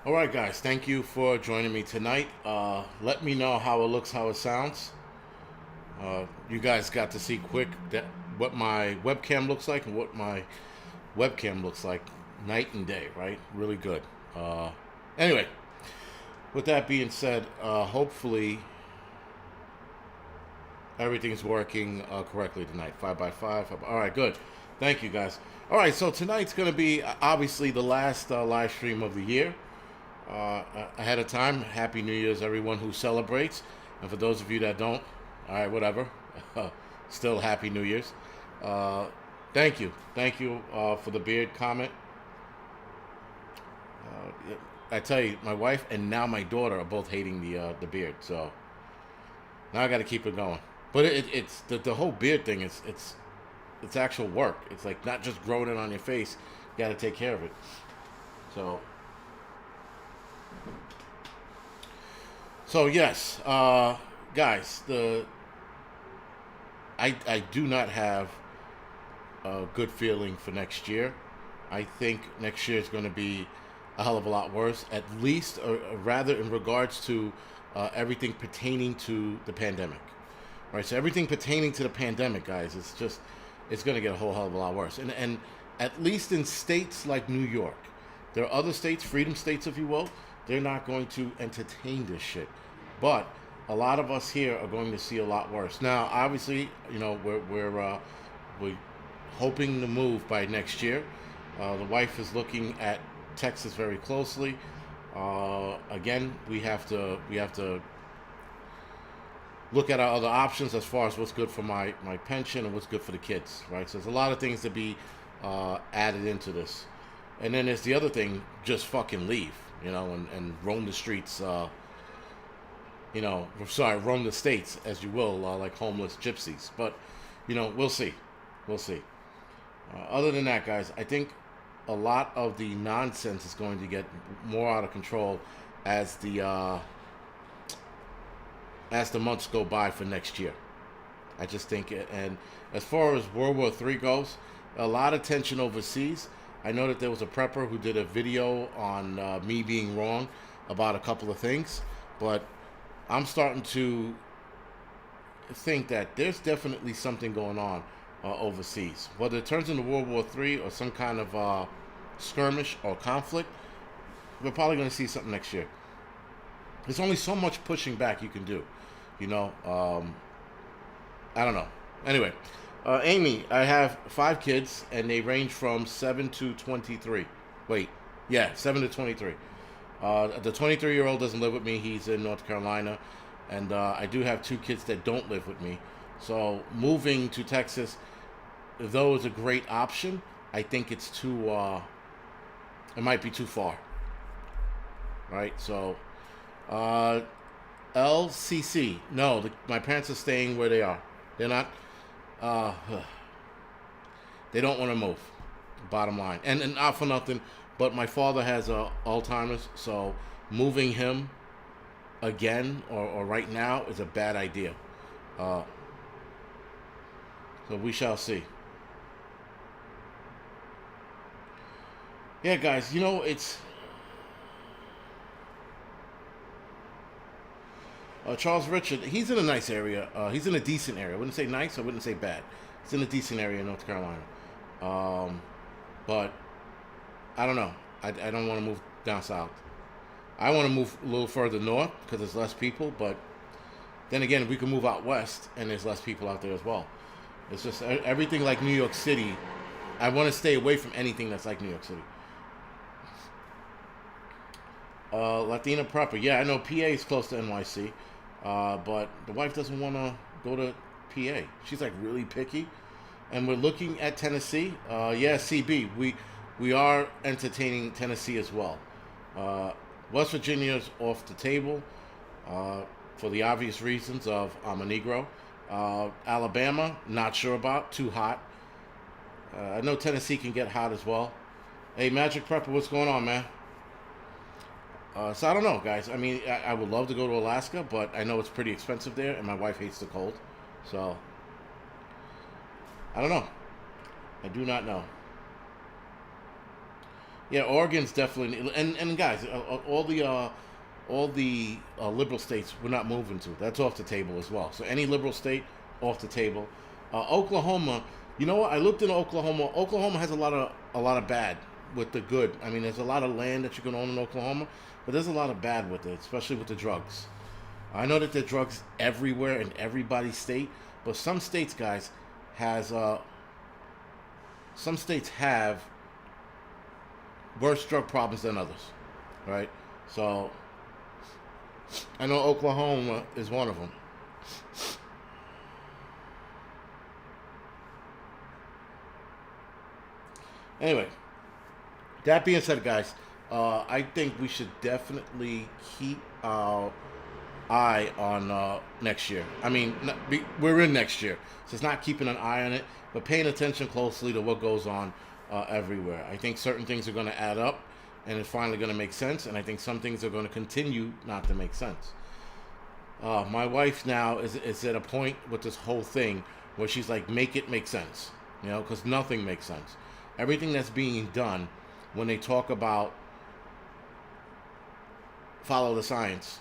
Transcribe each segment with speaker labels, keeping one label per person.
Speaker 1: All right, guys. Thank you for joining me tonight. Let me know how it looks, how it sounds. You guys got to see quick what my webcam looks like and what my webcam looks like, night and day. Right? Really good. Uh, anyway, with that being said, hopefully everything's working correctly tonight. 5x5. All right, good. Thank you, guys. All right, so tonight's going to be obviously the last live stream of the year. Ahead of time, Happy New Year's, everyone who celebrates. And for those of you that don't, all right, whatever. Still Happy New Year's. Uh, thank you. Thank you for the beard comment. I tell you, my wife and now my daughter are both hating the beard. So now I got to keep it going. But it's the whole beard thing. It's actual work. It's like not just growing it on your face. You got to take care of it. So. So yes, guys, I do not have a good feeling for next year. I think next year is going to be a hell of a lot worse, at least, or rather, in regards to everything pertaining to the pandemic. Right. So everything pertaining to the pandemic, guys, it's going to get a whole hell of a lot worse. And at least in states like New York, there are other states, freedom states, if you will. They're not going to entertain this shit. But a lot of us here are going to see a lot worse. Now, obviously, you know, we're hoping to move by next year. The wife is looking at Texas very closely. Again, we have to look at our other options as far as what's good for my pension and what's good for the kids, right? So there's a lot of things to be added into this. And then there's the other thing, just fucking leave, you know, and roam the streets, roam the states, as you will, like homeless gypsies. But, you know, we'll see. We'll see. Other than that, guys, I think a lot of the nonsense is going to get more out of control as the months go by for next year. I just think it. And as far as World War III goes, a lot of tension overseas. I know that there was a prepper who did a video on me being wrong about a couple of things, but I'm starting to think that there's definitely something going on overseas. Whether it turns into World War III or some kind of skirmish or conflict, we're probably going to see something next year. There's only so much pushing back you can do, you know. I don't know. Anyway. Amy, I have 5 kids, and they range from 7 to 23. Wait, yeah, 7 to 23. The 23-year-old doesn't live with me. He's in North Carolina. And I do have 2 kids that don't live with me. So moving to Texas, though is a great option, I think it's too, it might be too far. Right? So, LCC. No, my parents are staying where they are. They're not... they don't want to move. Bottom line, and not for nothing, but my father has Alzheimer's, so moving him again or right now is a bad idea. So we shall see. Yeah, guys, you know it's. Charles Richard, he's in a nice area. He's in a decent area. I wouldn't say nice. I wouldn't say bad. He's in a decent area in North Carolina. But I don't know. I don't want to move down south. I want to move a little further north because there's less people. But then again, we can move out west and there's less people out there as well. It's just everything like New York City. I want to stay away from anything that's like New York City. Latina Prepper. Yeah, I know PA is close to NYC. But the wife doesn't want to go to PA. She's like really picky, and we're looking at Tennessee. Yeah, CB. We are entertaining Tennessee as well. West Virginia's off the table for the obvious reasons of I'm a Negro. Alabama, not sure about. Too hot. I know Tennessee can get hot as well. Hey, Magic Prepper, what's going on, man? So I don't know, guys. I mean, I would love to go to Alaska, but I know it's pretty expensive there, and my wife hates the cold. So, I don't know. I do not know. Yeah, Oregon's definitely, and guys, all the liberal states we're not moving to. That's off the table as well. So any liberal state off the table. Oklahoma, you know what? I looked into Oklahoma. Oklahoma has a lot of bad with the good. I mean, there's a lot of land that you can own in Oklahoma, but there's a lot of bad with it, especially with the drugs. I know that there are drugs everywhere in everybody's state, but some states, guys, has some states have worse drug problems than others, right? So I know Oklahoma is one of them. Anyway, that being said, guys, I think we should definitely keep our eye on next year. I mean, we're in next year, so it's not keeping an eye on it, but paying attention closely to what goes on everywhere. I think certain things are going to add up, and it's finally going to make sense, and I think some things are going to continue not to make sense. My wife now is at a point with this whole thing where she's like, make it make sense, you know, because nothing makes sense. Everything that's being done when they talk about follow the science,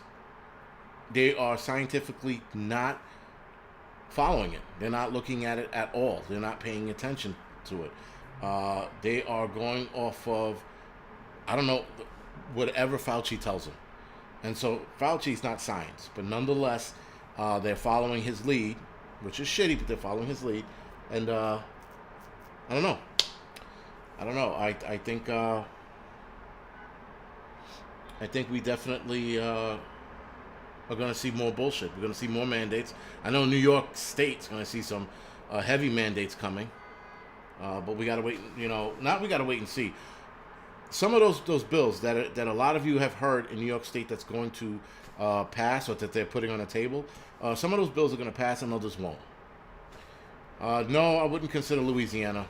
Speaker 1: they are scientifically not following it. They're not looking at it at all. They're not paying attention to it. They are going off of, I don't know, whatever Fauci tells them. And so Fauci's not science, but nonetheless, they're following his lead, which is shitty, but they're following his lead. And I don't know. I think we definitely are going to see more bullshit. We're going to see more mandates. I know New York State's going to see some heavy mandates coming, but we got to wait. You know, not we got to wait and see. Some of those bills that a lot of you have heard in New York State that's going to pass or that they're putting on the table. Some of those bills are going to pass and others won't. No, I wouldn't consider Louisiana.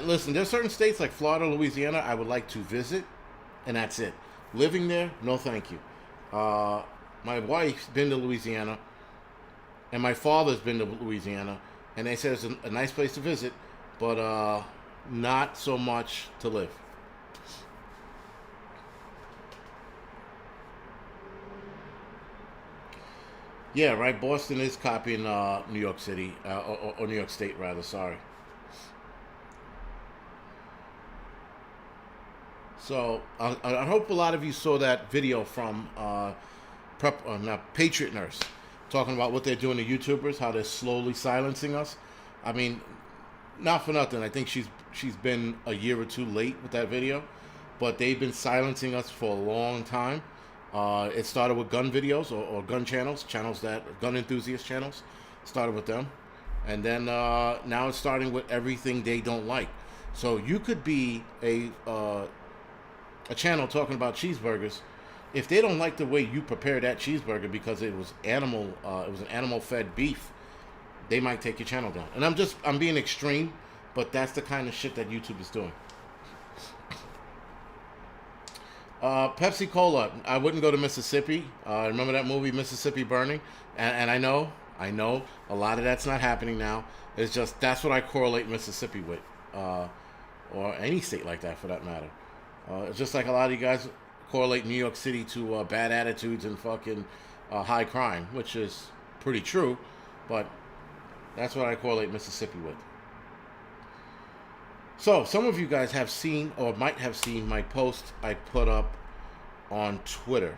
Speaker 1: Listen, there's certain states like Florida, Louisiana, I would like to visit, and that's it. Living there, no thank you. My wife's been to Louisiana, and my father's been to Louisiana, and they said it's a nice place to visit, but not so much to live. Yeah, right. Boston is copying New York City, or New York State, rather. Sorry. So I hope a lot of you saw that video from Patriot Nurse talking about what they're doing to YouTubers, how they're slowly silencing us. I mean, not for nothing. I think she's been a year or two late with that video, but they've been silencing us for a long time. It started with gun videos or gun channels that gun enthusiast channels started with them, and then now it's starting with everything they don't like. So you could be a channel talking about cheeseburgers. If they don't like the way you prepare that cheeseburger because it was an animal fed beef, they might take your channel down. And I'm being extreme, but that's the kind of shit that YouTube is doing. Pepsi Cola. I wouldn't go to Mississippi. Remember that movie Mississippi Burning? And I know a lot of that's not happening now. It's just that's what I correlate Mississippi with, or any state like that for that matter. It's just like a lot of you guys correlate New York City to bad attitudes and fucking high crime, which is pretty true, but that's what I correlate Mississippi with. So, some of you guys have seen or might have seen my post I put up on Twitter,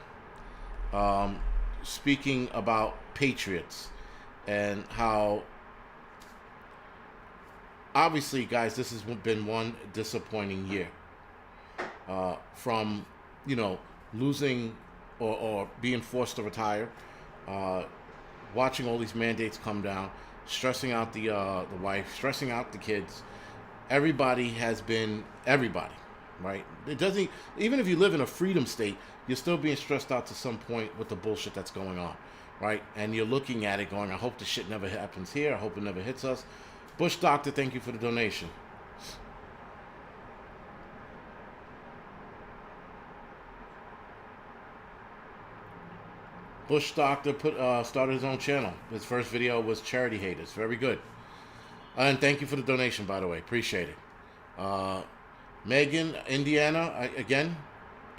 Speaker 1: speaking about patriots and how, obviously, guys, this has been one disappointing year. From, losing or being forced to retire, watching all these mandates come down, stressing out the wife, stressing out the kids. Everybody, right? It doesn't, even if you live in a freedom state, you're still being stressed out to some point with the bullshit that's going on, right? And you're looking at it going, I hope this shit never happens here. I hope it never hits us. Bush Doctor, thank you for the donation. Bush Doctor started his own channel. His first video was Charity Haters. Very good. And thank you for the donation, by the way. Appreciate it. Megan, Indiana,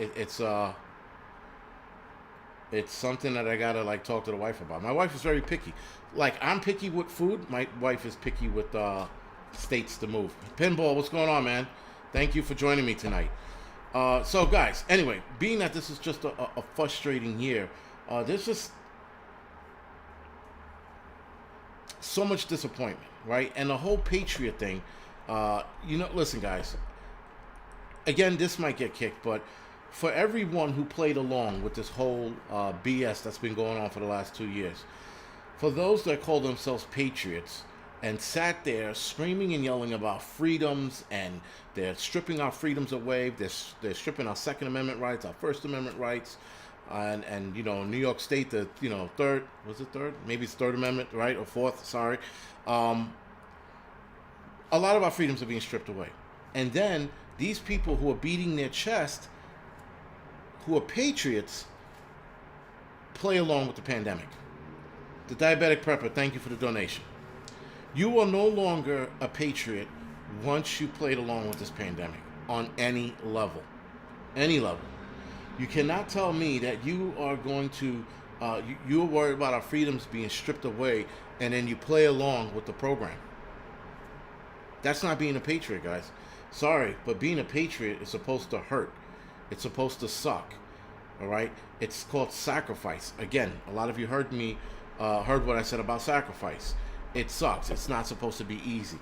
Speaker 1: it's something that I gotta like talk to the wife about. My wife is very picky. Like I'm picky with food. My wife is picky with states to move. Pinball, what's going on, man? Thank you for joining me tonight. So guys, anyway, being that this is just a frustrating year, there's just so much disappointment, right? And the whole patriot thing. Listen, guys. Again, this might get kicked, but for everyone who played along with this whole BS that's been going on for the last 2 years, for those that call themselves patriots and sat there screaming and yelling about freedoms, and they're stripping our freedoms away, they're stripping our Second Amendment rights, our First Amendment rights, and New York State, the third, was it third? Maybe it's Third Amendment, right, or fourth? Sorry. A lot of our freedoms are being stripped away, and then these people who are beating their chest, who are patriots, play along with the pandemic. The diabetic prepper, thank you for the donation. You are no longer a patriot once you played along with this pandemic on any level. Any level. You cannot tell me that you are going to, you're worried about our freedoms being stripped away and then you play along with the program. That's not being a patriot, guys. Sorry, but being a patriot is supposed to hurt. It's supposed to suck. All right? It's called sacrifice. Again, a lot of you heard what I said about sacrifice. It sucks. It's not supposed to be easy.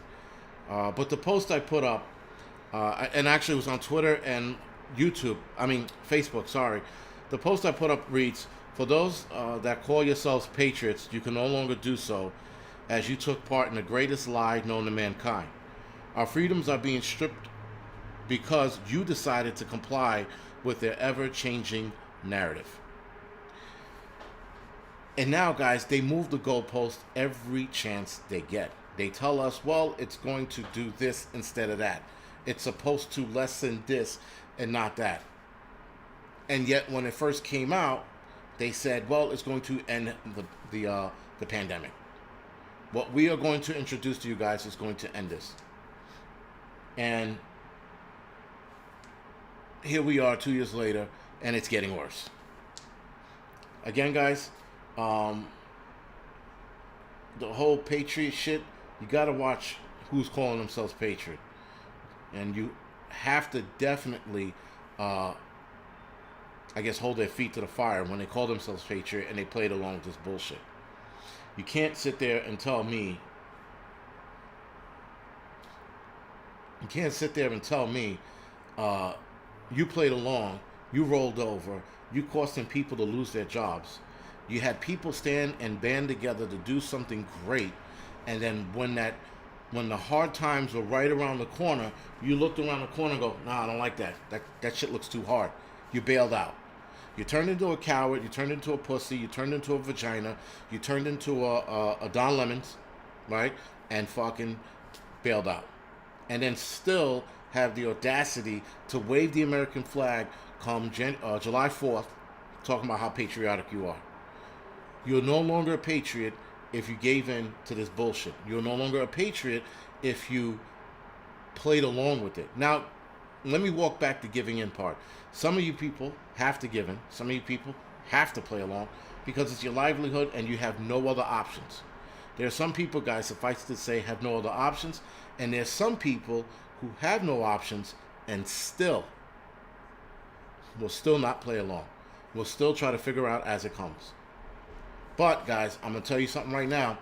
Speaker 1: But the post I put up, and actually it was on Twitter and Facebook, sorry. The post I put up reads, for those that call yourselves patriots, you can no longer do so, as you took part in the greatest lie known to mankind. Our freedoms are being stripped because you decided to comply with their ever-changing narrative. And now, guys, they move the goalpost every chance they get. They tell us, well, it's going to do this instead of that. It's supposed to lessen this and not that. And yet, when it first came out, they said, well, it's going to end the pandemic. What we are going to introduce to you guys is going to end this. And here we are 2 years later, and it's getting worse. Again, guys, the whole patriot shit, you got to watch who's calling themselves patriot. And you have to definitely, hold their feet to the fire when they call themselves patriot and they played along with this bullshit. You can't sit there and tell me, you played along, you rolled over, you causing people to lose their jobs. You had people stand and band together to do something great, and then when the hard times were right around the corner, you looked around the corner and go, nah, I don't like that. That shit looks too hard. You bailed out. You turned into a coward, you turned into a pussy, you turned into a vagina, you turned into a Don Lemons, right? And fucking bailed out. And then still have the audacity to wave the American flag come July 4th, talking about how patriotic you are. You're no longer a patriot if you gave in to this bullshit. You're no longer a patriot if you played along with it. Now, let me walk back the giving in part. Some of you people have to give in. Some of you people have to play along because it's your livelihood and you have no other options. There are some people, guys, suffice to say, have no other options. And there's some people who have no options and will still not play along. Will still try to figure out as it comes. But, guys, I'm going to tell you something right now.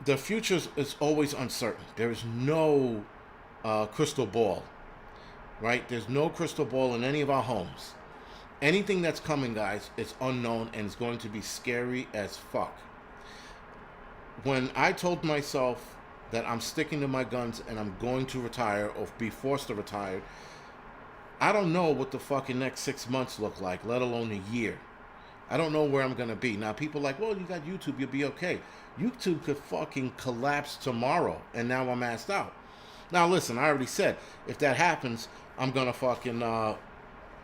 Speaker 1: The future is always uncertain. There is no crystal ball, right? There's no crystal ball in any of our homes. Anything that's coming, guys, is unknown and it's going to be scary as fuck. When I told myself that I'm sticking to my guns and I'm going to retire or be forced to retire, I don't know what the fucking next 6 months look like, let alone a year. I don't know where I'm going to be. Now, people are like, well, you got YouTube, you'll be okay. YouTube could fucking collapse tomorrow, and now I'm asked out. Now, listen, I already said, if that happens, I'm going to fucking,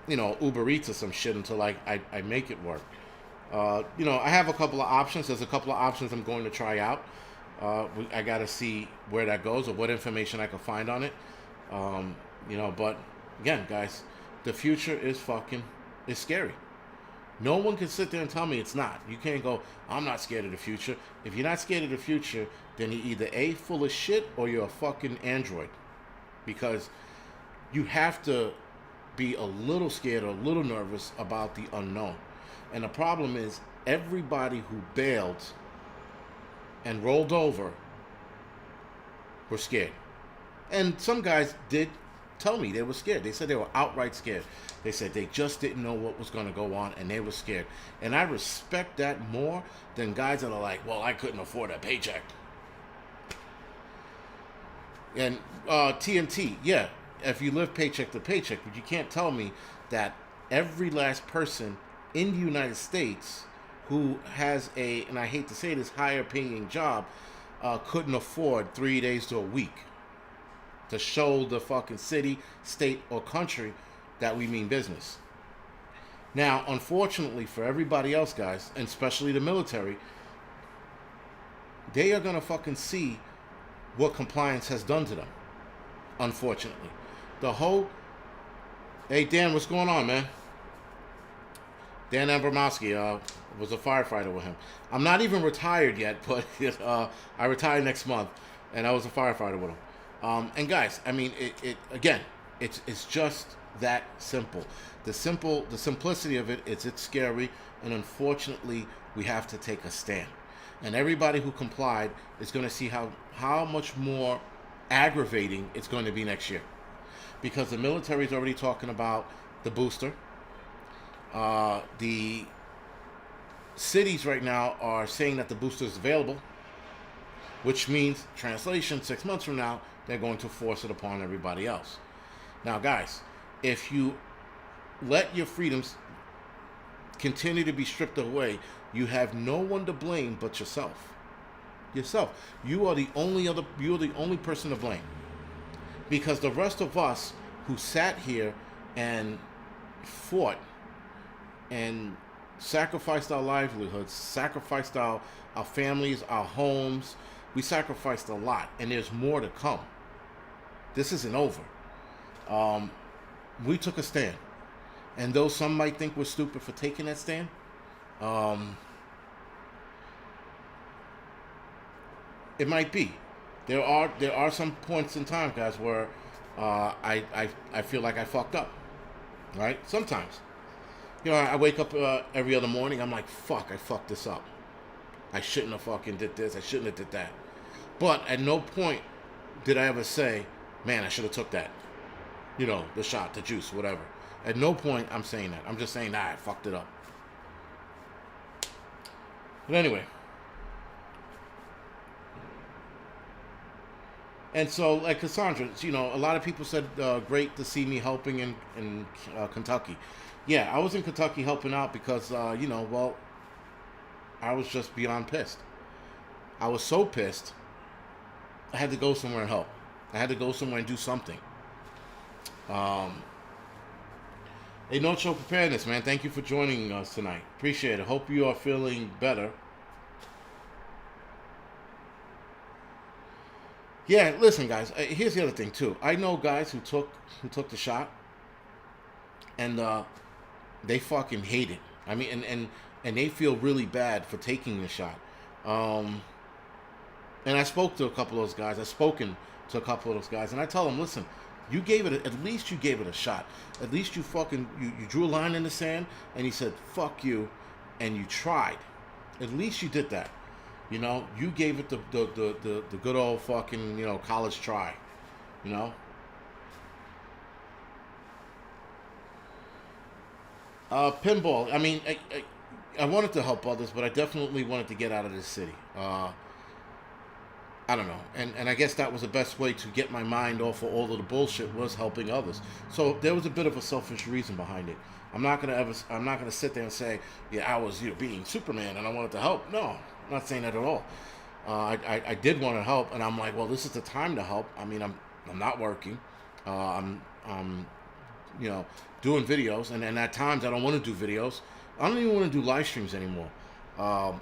Speaker 1: Uber Eats or some shit until I make it work. I have a couple of options. There's a couple of options I'm going to try out. I got to see where that goes or what information I can find on it. But again, guys, the future is scary. No one can sit there and tell me it's not. You can't go, I'm not scared of the future. If you're not scared of the future, then you're either A, full of shit, or you're a fucking android. Because you have to be a little scared or a little nervous about the unknown. And the problem is, everybody who bailed and rolled over were scared. And some guys did tell me they were scared. They said they were outright scared. They said they just didn't know what was going to go on, and they were scared. And I respect that more than guys that are like, well, I couldn't afford a paycheck. And TNT, yeah, if you live paycheck to paycheck, but you can't tell me that every last person in the United States who has and I hate to say this, higher paying job, couldn't afford 3 days to a week to show the fucking city, state, or country that we mean business. Now, unfortunately for everybody else, guys, and especially the military, they are going to fucking see what compliance has done to them. Unfortunately. Hey, Dan, what's going on, man? Dan Abramowski, was a firefighter with him. I'm not even retired yet, but I retire next month, and I was a firefighter with him. And guys, I mean, it's just that simple. The simplicity of it's scary, and unfortunately, we have to take a stand. And everybody who complied is going to see how much more aggravating it's going to be next year, because the military is already talking about the booster. The cities right now are saying that the booster is available, which means, translation, 6 months from now, they're going to force it upon everybody else. Now, guys, if you let your freedoms continue to be stripped away, you have no one to blame but yourself. You are the only person to blame. Because the rest of us who sat here and fought and sacrificed our livelihoods, sacrificed our families, our homes, we sacrificed a lot, and there's more to come. This isn't over. We took a stand. And though some might think we're stupid for taking that stand, it might be. There are some points in time, guys, where I feel like I fucked up. Right? Sometimes. I wake up every other morning, I'm like, fuck, I fucked this up. I shouldn't have fucking did this. I shouldn't have did that. But at no point did I ever say, man, I should have took that. The shot, the juice, whatever. At no point I'm saying that. I'm just saying, I fucked it up. But anyway. And so, like Cassandra, a lot of people said, great to see me helping in Kentucky. Yeah, I was in Kentucky helping out because, I was just beyond pissed. I was so pissed, I had to go somewhere and help. I had to go somewhere and do something. Hey, No Show Preparedness, man. Thank you for joining us tonight. Appreciate it. Hope you are feeling better. Yeah, listen, guys. Here's the other thing too. I know guys who took the shot, and they fucking hate it. I mean, and they feel really bad for taking the shot. And I spoke to a couple of those guys. I've spoken to a couple of those guys, and I tell them, listen, at least you gave it a shot. At least you drew a line in the sand, and you said, fuck you, and you tried. At least you did that. You gave it the good old fucking, college try. Pinball. I mean, I wanted to help others, but I definitely wanted to get out of this city. I don't know, and I guess that was the best way to get my mind off of all of the bullshit, was helping others. So there was a bit of a selfish reason behind it. I'm not gonna sit there and say, yeah, I was being Superman and I wanted to help. No, I'm not saying that at all. I did want to help, and I'm like, well, this is the time to help. I mean, I'm not working. I'm doing videos, and at times I don't want to do videos. I don't even want to do live streams anymore. Now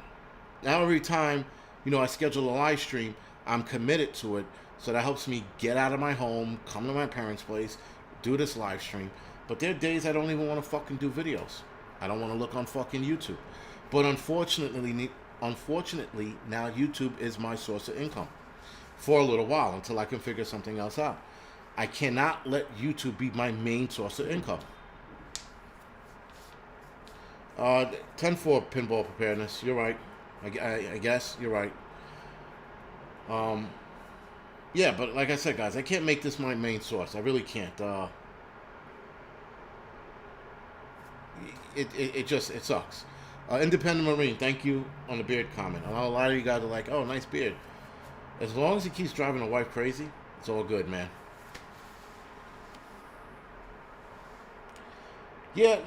Speaker 1: every time, I schedule a live stream. I'm committed to it, so that helps me get out of my home, come to my parents' place, do this live stream. But there are days I don't even want to fucking do videos. I don't want to look on fucking YouTube. But unfortunately, now YouTube is my source of income for a little while until I can figure something else out. I cannot let YouTube be my main source of income. 10 for pinball preparedness. You're right. I guess you're right. Yeah, but like I said, guys, I can't make this my main source. I really can't. It sucks. Independent Marine, thank you on the beard comment. I know a lot of you guys are like, oh, nice beard. As long as he keeps driving the wife crazy, it's all good, man. Yeah,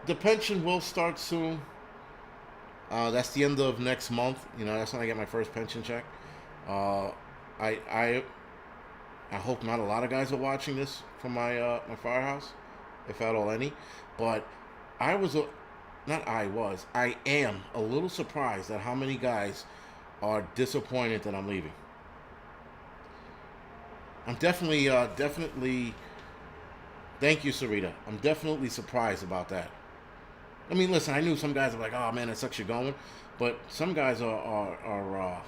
Speaker 1: the pension will start soon. That's the end of next month. That's when I get my first pension check. I hope not a lot of guys are watching this from my Firehouse, if at all any. But I am a little surprised at how many guys are disappointed that I'm leaving. I'm definitely. Thank you, Sarita. I'm definitely surprised about that. I mean, listen, I knew some guys are like, oh man, it sucks you're going. But some guys are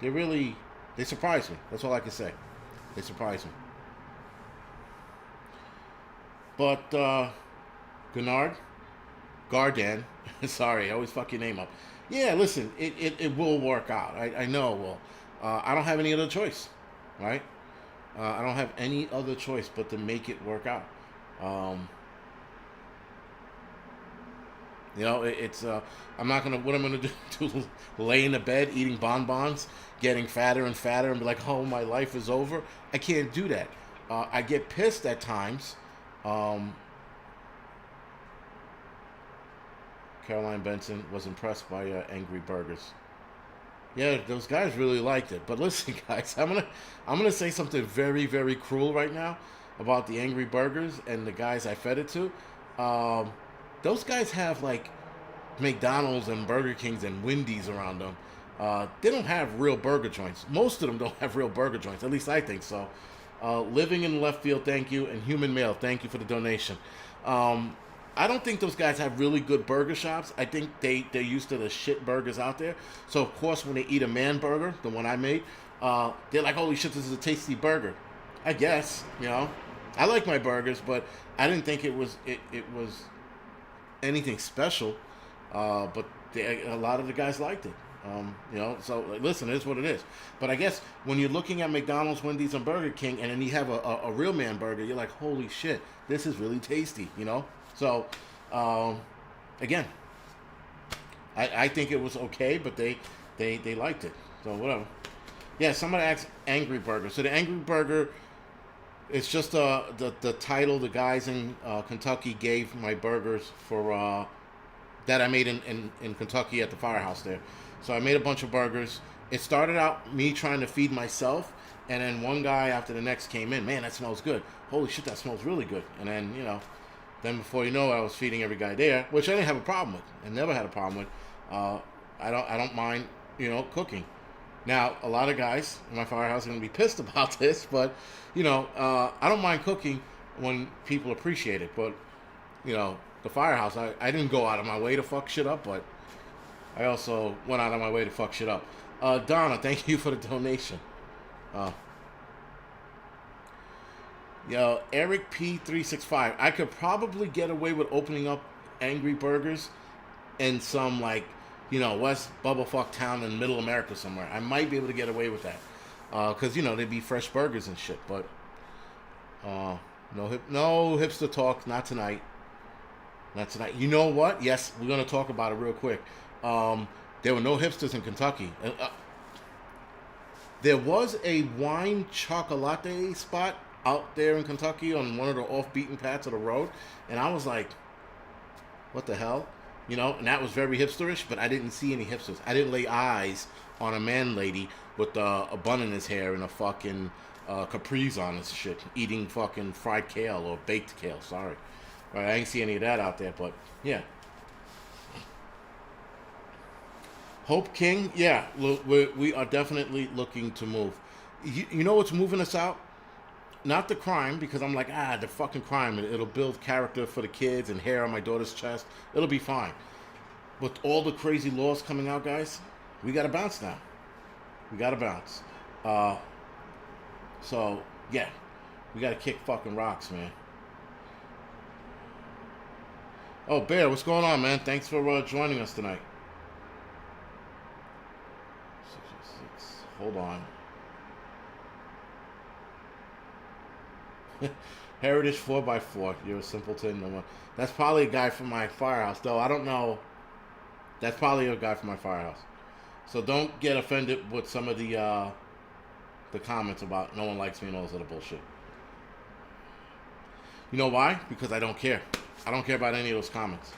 Speaker 1: they surprise me. That's all I can say. They surprise me. But, Gardan, sorry, I always fuck your name up. Yeah, listen, it will work out. I know it will. I don't have any other choice, right? I don't have any other choice but to make it work out. It's I'm not gonna. What I'm gonna do? Lay in the bed eating bonbons, getting fatter and fatter, and be like, "Oh, my life is over." I can't do that. I get pissed at times. Caroline Benson was impressed by Angry Burgers. Yeah, those guys really liked it. But listen, guys, I'm gonna say something very, very cruel right now about the Angry Burgers and the guys I fed it to. Those guys have like McDonald's and Burger Kings and Wendy's around them. They don't have real burger joints. Most of them don't have real burger joints. At least I think so. Living in left field, thank you, and Human Mail, thank you for the donation. I don't think those guys have really good burger shops. I think they're used to the shit burgers out there. So, of course, when they eat a man burger, the one I made, they're like, holy shit, this is a tasty burger. I guess, I like my burgers, but I didn't think it was anything special. But a lot of the guys liked it. So listen, it is what it is. But I guess when you're looking at McDonald's, Wendy's, and Burger King, and then you have a real man burger, you're like, holy shit, this is really tasty, So, again, I think it was okay, but they liked it. So whatever. Yeah, somebody asked Angry Burger. So the Angry Burger, it's just the title the guys in Kentucky gave my burgers for that I made in Kentucky at the Firehouse there. So I made a bunch of burgers. It started out me trying to feed myself, and then one guy after the next came in. Man, that smells good. Holy shit, that smells really good. And then, then before you know it, I was feeding every guy there, which I didn't have a problem with. I never had a problem with. I don't mind, cooking. Now, a lot of guys in my Firehouse are going to be pissed about this, but, I don't mind cooking when people appreciate it. But, the Firehouse, I didn't go out of my way to fuck shit up, but I also went out of my way to fuck shit up. Donna, thank you for the donation. Eric P365. I could probably get away with opening up Angry Burgers in some, West Bubblefuck town in Middle America somewhere. I might be able to get away with that. Because, they'd be fresh burgers and shit. But, no hipster talk. Not tonight. Not tonight. You know what? Yes, we're going to talk about it real quick. There were no hipsters in Kentucky. There was a wine chocolate spot out there in Kentucky on one of the off-beaten paths of the road. And I was like, what the hell? And that was very hipsterish, but I didn't see any hipsters. I didn't lay eyes on a man lady with a bun in his hair and a fucking capris on his shit, eating fucking fried kale or baked kale, sorry. Right, I didn't see any of that out there, but yeah. Hope King, yeah, we are definitely looking to move. You know what's moving us out? Not the crime, because I'm like, the fucking crime. It'll build character for the kids and hair on my daughter's chest. It'll be fine. With all the crazy laws coming out, guys, we gotta bounce now. We gotta bounce. Uh, so, yeah, we gotta kick fucking rocks, man. Oh, Bear, what's going on, man? Thanks for joining us tonight. 606. Hold on. Heritage 4x4. You're a simpleton. No one. That's probably a guy from my Firehouse, though. I don't know. That's probably a guy from my Firehouse. So don't get offended with some of the comments about no one likes me and all this other bullshit. You know why? Because I don't care. I don't care about any of those comments.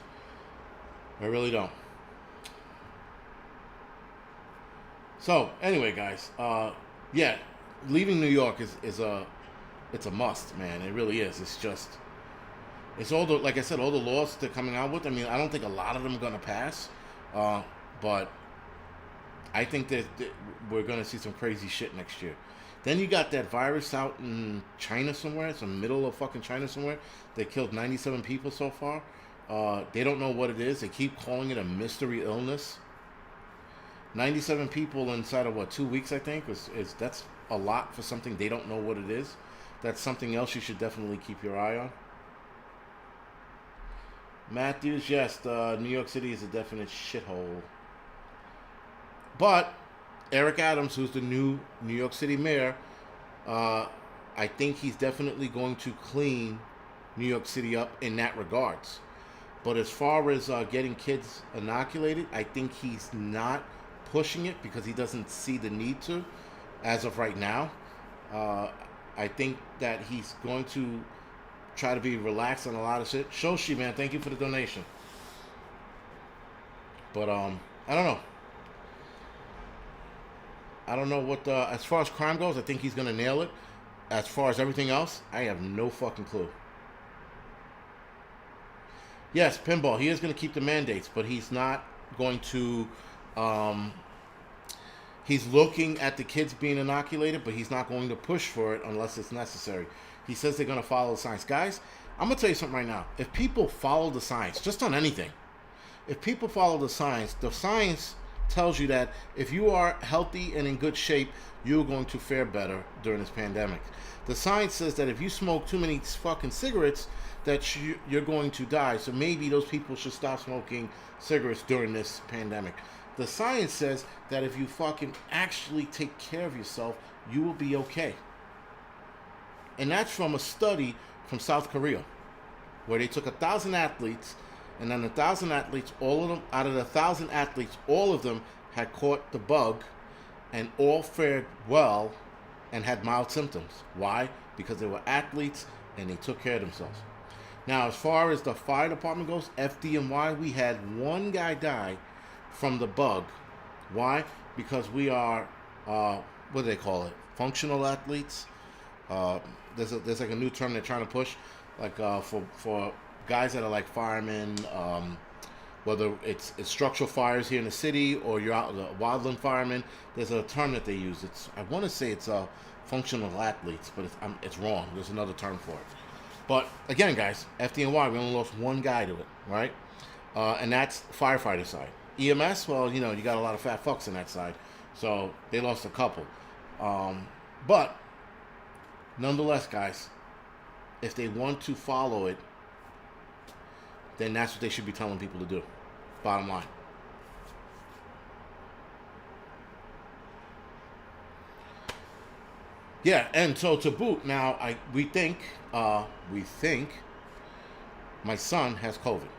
Speaker 1: I really don't. So anyway, guys, yeah, leaving New York is it's a must, man. It really is. It's just, it's all the, like I said, all the laws they're coming out with. I mean, I don't think a lot of them are gonna pass, but I think that we're gonna see some crazy shit next year. Then you got that virus out in China somewhere. It's in the middle of fucking China somewhere. They killed 97 people so far. They don't know what it is. They keep calling it a mystery illness. 97 people inside of 2 weeks, I think, is that's a lot for something they don't know what it is. That's something else you should definitely keep your eye on. Matthews, yes, New York City is a definite shithole. But Eric Adams, who's the new New York City mayor, I think he's definitely going to clean New York City up in that regards. But as far as getting kids inoculated, I think he's not pushing it because he doesn't see the need to as of right now. I think that he's going to try to be relaxed on a lot of shit. Shoshi, man, thank you for the donation. But I don't know. I don't know what as far as crime goes, I think he's gonna nail it. As far as everything else, I have no fucking clue. Yes, Pinball, he is gonna keep the mandates, but he's not going to he's looking at the kids being inoculated, but he's not going to push for it unless it's necessary. He says they're gonna follow the science. Guys, I'm gonna tell you something right now. If people follow the science, just on anything, if people follow the science tells you that if you are healthy and in good shape, you're going to fare better during this pandemic. The science says that if you smoke too many fucking cigarettes, that you're going to die. So maybe those people should stop smoking cigarettes during this pandemic. The science says that if you fucking actually take care of yourself, you will be okay. And that's from a study from South Korea, where they took 1,000 athletes, and then 1,000 athletes, all of them, out of the 1,000 athletes, all of them had caught the bug and all fared well and had mild symptoms. Why? Because they were athletes and they took care of themselves. Now, as far as the fire department goes, FDNY, we had one guy die from the bug. Why? Because we are, what do they call it? Functional athletes. There's like a new term they're trying to push, like for guys that are like firemen, whether it's structural fires here in the city or you're out the wildland firemen. There's a term that they use. I want to say it's functional athletes, but it's wrong. There's another term for it. But again, guys, FDNY, we only lost one guy to it, right? And that's firefighter side. EMS, well, you got a lot of fat fucks in that side, so they lost a couple. But nonetheless, guys, if they want to follow it, then that's what they should be telling people to do. Bottom line. Yeah, and so to boot, now we think my son has COVID.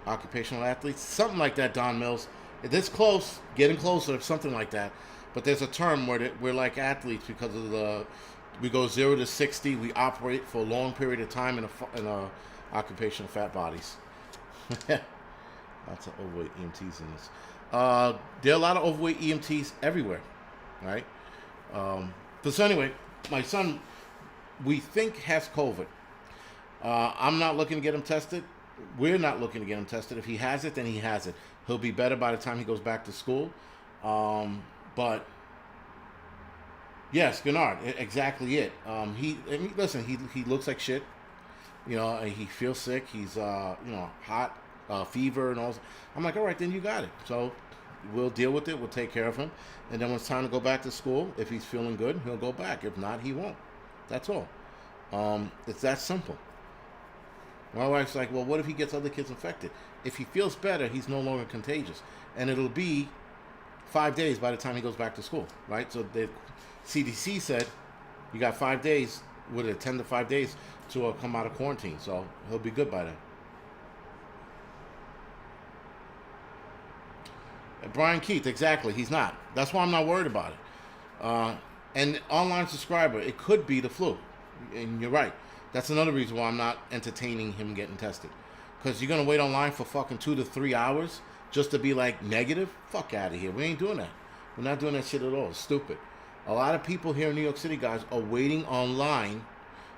Speaker 1: Occupational athletes, something like that, Don Mills. This close, getting closer, something like that. But there's a term where we're like athletes because of we go 0 to 60. We operate for a long period of time in a occupational fat bodies. Lots of overweight EMTs in this. There are a lot of overweight EMTs everywhere, right? So anyway, my son, we think has COVID. I'm not looking to get him tested. We're not looking to get him tested. If he has it, then he has it. He'll be better by the time he goes back to school. But yes, Gennard, exactly it. Listen. He looks like shit. He feels sick. He's hot, fever, and all. I'm like, all right, then you got it. So we'll deal with it. We'll take care of him. And then when it's time to go back to school, if he's feeling good, he'll go back. If not, he won't. That's all. It's that simple. My wife's like, well, what if he gets other kids infected? If he feels better, he's no longer contagious. And it'll be 5 days by the time he goes back to school, right? So the CDC said you got 5 days, with it 10 to 5 days to come out of quarantine. So he'll be good by then. Brian Keith, exactly. He's not. That's why I'm not worried about it. And online subscriber, it could be the flu. And you're right. That's another reason why I'm not entertaining him getting tested. Because you're going to wait online for fucking 2 to 3 hours just to be like negative? Fuck out of here. We ain't doing that. We're not doing that shit at all. It's stupid. A lot of people here in New York City, guys, are waiting online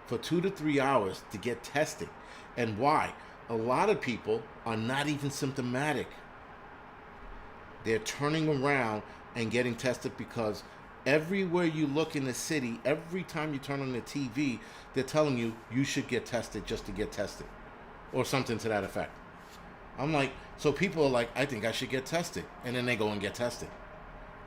Speaker 1: for 2 to 3 hours to get tested. And why? A lot of people are not even symptomatic. They're turning around and getting tested because everywhere you look in the city, every time you turn on the TV, they're telling you you should get tested just to get tested. Or something to that effect. I'm like, so people are like, I think I should get tested. And then they go and get tested.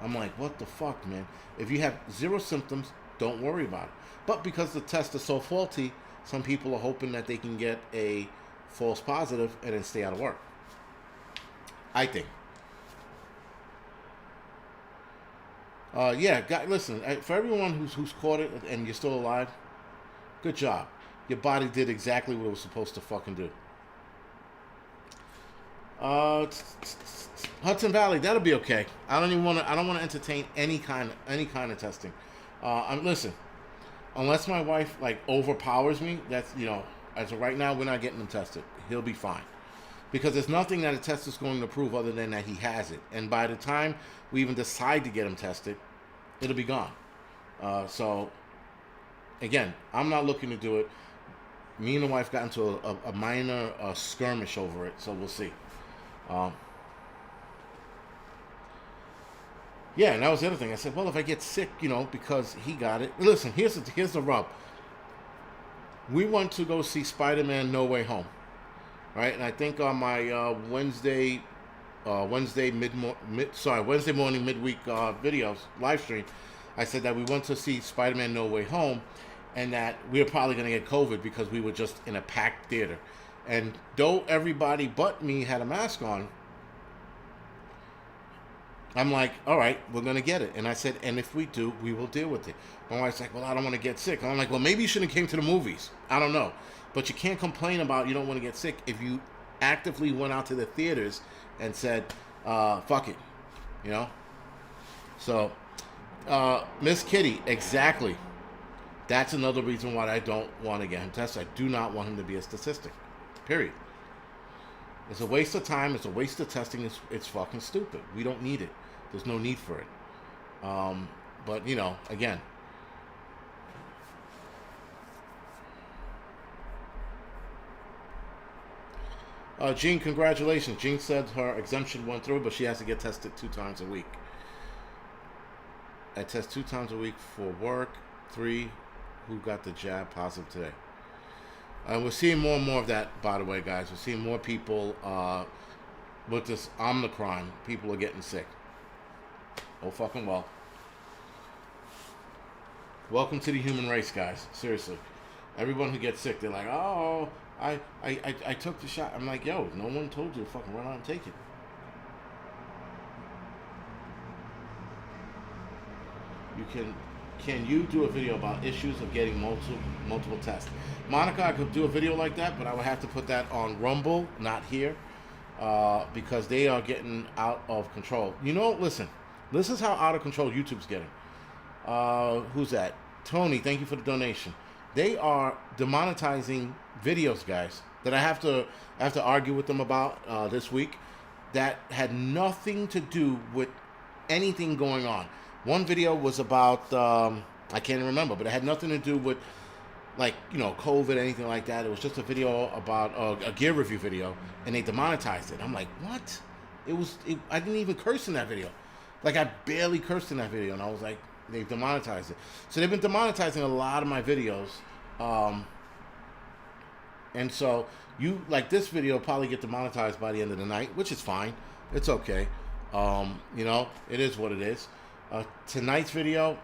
Speaker 1: I'm like, what the fuck, man? If you have 0 symptoms, don't worry about it. But because the test is so faulty, some people are hoping that they can get a false positive and then stay out of work. I think. Listen, for everyone who's caught it and you're still alive, good job. Your body did exactly what it was supposed to fucking do. Hudson Valley, that'll be okay. I don't want to entertain any kind of testing. Listen, unless my wife like overpowers me, that's as of right now we're not getting him tested. He'll be fine. Because there's nothing that a test is going to prove other than that he has it. And by the time we even decide to get him tested, it'll be gone. So, again, I'm not looking to do it. Me and the wife got into a minor skirmish over it, so we'll see. And that was the other thing. I said, well, if I get sick, because he got it. Listen, here's the rub. We went to go see Spider-Man No Way Home. Right, and I think on my Wednesday morning midweek videos live stream, I said that we went to see Spider-Man No Way Home, and that we were probably going to get COVID because we were just in a packed theater. And though everybody but me had a mask on, I'm like, all right, we're going to get it. And I said, and if we do, we will deal with it. My wife's like, well, I don't want to get sick. And I'm like, well, maybe you shouldn't have came to the movies. I don't know. But you can't complain about you don't want to get sick if you actively went out to the theaters and said, fuck it, So, Miss Kitty, exactly. That's another reason why I don't want to get him tested. I do not want him to be a statistic. Period. It's a waste of time. It's a waste of testing. It's fucking stupid. We don't need it. There's no need for it. But, again. Jean, congratulations. Jean said her exemption went through, but she has to get tested 2 times a week. I test 2 times a week for work. 3 who got the jab positive today. We're seeing more and more of that, by the way, guys. We're seeing more people with this Omicron. People are getting sick. Oh, fucking well. Welcome to the human race, guys. Seriously. Everyone who gets sick, they're like, oh, I took the shot. I'm like, yo, no one told you to fucking run out and take it. Can you do a video about issues of getting multiple tests? Monica, I could do a video like that, but I would have to put that on Rumble, not here, because they are getting out of control. Listen, this is how out of control YouTube's getting. Who's that? Tony, thank you for the donation. They are demonetizing videos, guys, that I have to argue with them about this week that had nothing to do with anything going on. One video was about, I can't even remember, but it had nothing to do with, COVID, anything like that. It was just a video about a gear review video, and they demonetized it. I'm like, what I didn't even curse in that video. Like, I barely cursed in that video, and I was like, they demonetized it. So they've been demonetizing a lot of my videos. And so you, like, this video will probably get demonetized by the end of the night, which is fine. It's okay. You know, it is what it is. Tonight's video,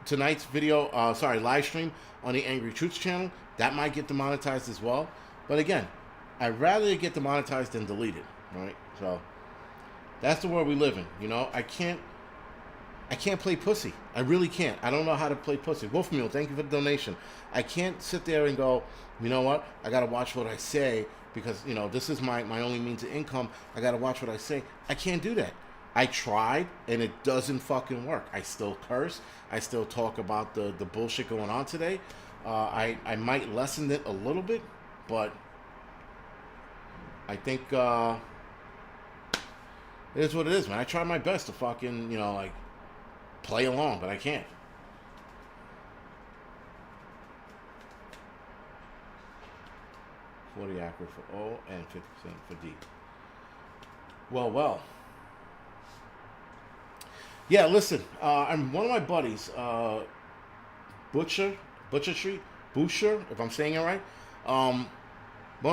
Speaker 1: live stream on the Angry Truths channel, that might get demonetized as well. But again, I'd rather it get demonetized than deleted, right? So that's the world we live in. You know, I can't play pussy. I really can't. I don't know how to play pussy. Wolfmeal, thank you for the donation. I can't sit there and go, you know what? I got to watch what I say because, you know, this is my only means of income. I got to watch what I say. I can't do that. I tried, and it doesn't fucking work. I still curse. I still talk about the bullshit going on today. I might lessen it a little bit, but I think it is what it is, man. I try my best to fucking, you know, like, play along, but I can't. $40 accurate for O and 50% for D. Well. Yeah, listen. I'm one of my buddies, Butcher Street, if I'm saying it right. One